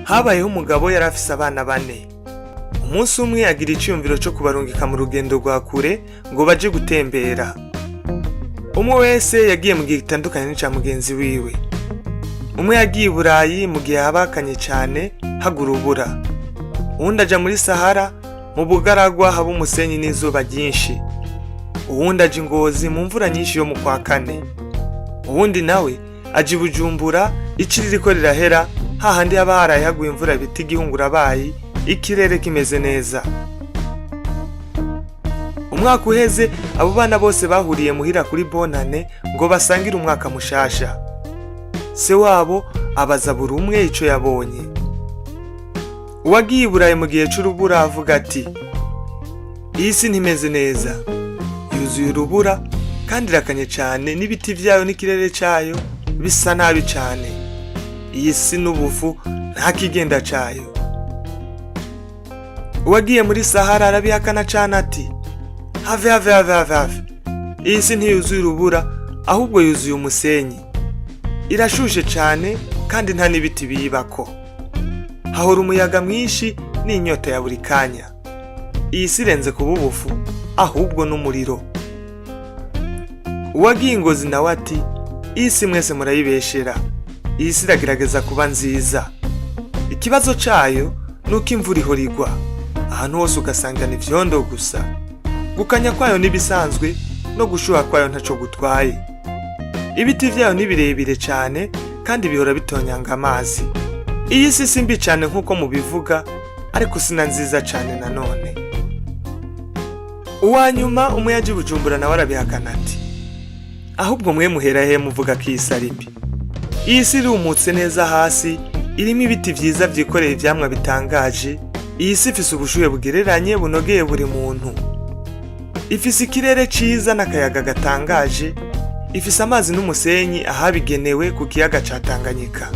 Habayeho umugabo yari afise abana 4. Umunsi umwe agira iciyumviro cyo kubarungika mu rugendo rwa kure ngo baje gutembera. Umwe wese yagiye mu gihe gitandukanye n'icya mugenzi wiwe. Umwe yagiye Burayi mu gihe habakanye cyane hagurubura. Uwundi aja muri Sahara mu bugaragwa haba umusenyi n'izuba ryinshi. Uwundi aja Ngozi mu mvura nyinshi yo mu kwa kane. Uwundi nawe aja Bujumbura iciri riko rirahera hahandi haba haraye haguye imvura biti igihungura bayi ikirere kimeze neza. Umwaka uheze abo bana bose bahuriye muhira kuri bonane ngo basangire umwaka mushasha. Se wabo abaza buri umwe ico yabonye. Uwagiye Burayi mu gihe c'urubura avuga ati, iyi si ntimeze neza, yuzuye urubura kandi irakanye cyane n'ibiti vyayo n'ikirere cayo bisa nabi cyane. Iyi si n'ubufu ntakigenda cayo. Uwagiye muri Sahara arabihakana cyane ati, have. Iyi si ntiyuzuye urubura ahubwo yuzuye umusenyi. Irashushe cyane kandi nta n'ibiti biyibako. Hahora umuyaga mwinshi n'inyota ya buri kanya. Iyi si irenze kuba ubufu ahubwo n'umuriro. Uwagiye Ngozi nawe ati, iyi si mwese murayibeshera. Iyi si iragerageza kuba nziza. Ikibazo cayo nuko imvura ihora igwa. Ahantu hose ugasanga ni vyondo gusa. Gukanya kwayo nibisanzwe no gushuha kwayo ntaco gutwaye. Ibiti vyayo ni birebire cyane kandi bihora bitonyanga amazi. Iyi si simbi cyane nkuko mubivuga, ariko sina nziza cyane nanone. Uwanyuma umwe yaje Bujumbura nawe arabihakana ati, ahubwo mwe muhera he muvuga ko isaribi. Iyi si irumutse neza hasi, irimo ibiti vyiza vyikoreye ivyamwa bitangaje. Iyi si ifise ubushuhe bugereranye bunogeye buri muntu. Ifise ikirere ciza n'akayaga gatangaje. Ifise amazi n'umusenyi ahabigenewe ku kiyaga ca Tanganyika.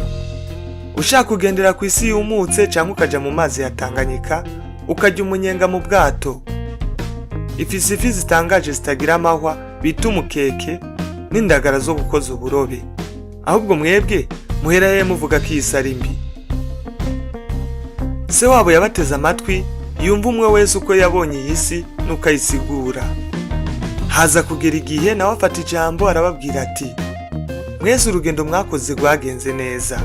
Ushaka kugendera ku isi yumutse cyangwa ukaja mu mazi ya Tanganyika ukajya umunyenga mu bwato. Ifise ifi zitangaje zitagira amahwa bita umukeke n'indagara zo gukoza uburobe. Ahubwo mwebwe muhera he muvuga ko isari mbi. Se wabo yabateze amatwi yumva umwe wese uko yabonye iyi si nuko ayisigura. Haza kugera igihe nawe afata ijambo arababwira ati, mwese urugendo mwakoze rwagenze neza,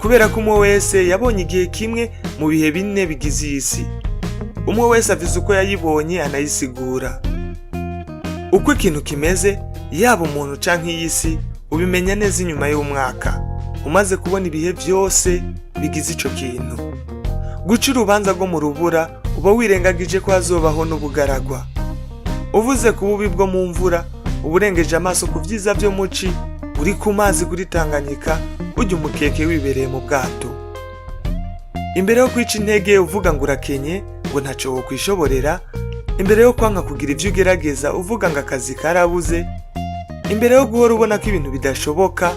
kubera ko umwe wese yabonye igihe kimwe mu bihe 4 bigize iyi si. Umwe wese avuze uko yayibonye anayisigura. Uko ikintu kimeze yaba umuntu canke iyi si ubimenya neza inyuma y'umwaka umaze kubona ibihe byose bigize ico kintu. Guca urubanza rwo mu rubura uba wirengagije ko hazobaho n'ubugaragwa. Uvuze ku bubi bwo mu mvura uburengeje amaso ku vyiza byo muci uri ku mazi kuri Tanganyika ujya umukeke wibereye mu bwato. Imbere yo kwica intege uvuga ngo urakenye ngo ntaco wo kwishoborera. Imbere yo kwanka kugira ivyo ugerageza uvuga ngo akazi karabuze. Imbere yo guhora ubona ko ibintu bidashoboka.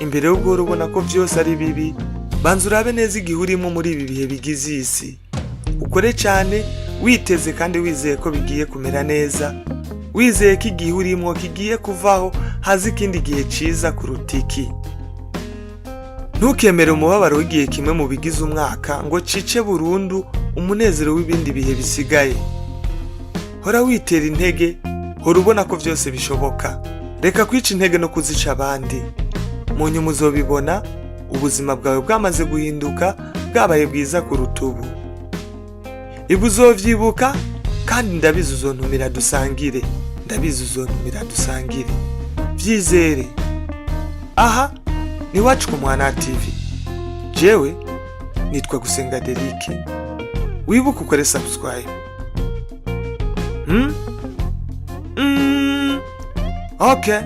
Imbere yo guhora ubona ko vyose ari bibi. Banza urabe neza igihe urimo muri ibi bihe bigize isi. Ukore cyane witeze kandi wizeye ko bigiye kumera neza. Wizeye ko igihe urimo kigiye kuvaho hazi ikindi gihe ciza kuruta iki. Ntukemere umubabaro w'igihe kimwe mu bigize umwaka ngo cice burundu umunezero w'ibindi bihe bisigaye. Hora witera intege, hora ubona ko vyose bishoboka. Reka kwica intege no kuzica abandi. Mu nyuma uzobibona ubuzima bwawe bwamaze guhinduka bwabaye bwiza kuruta ubu. Ibu uzovyibuka kandi ndabizi uzontumira dusangire. Vyizere. Aha ni wacu ku Mwana TV. Jewe nitwa Gusenga Derike. Wibuka ukore subscribe. Okay.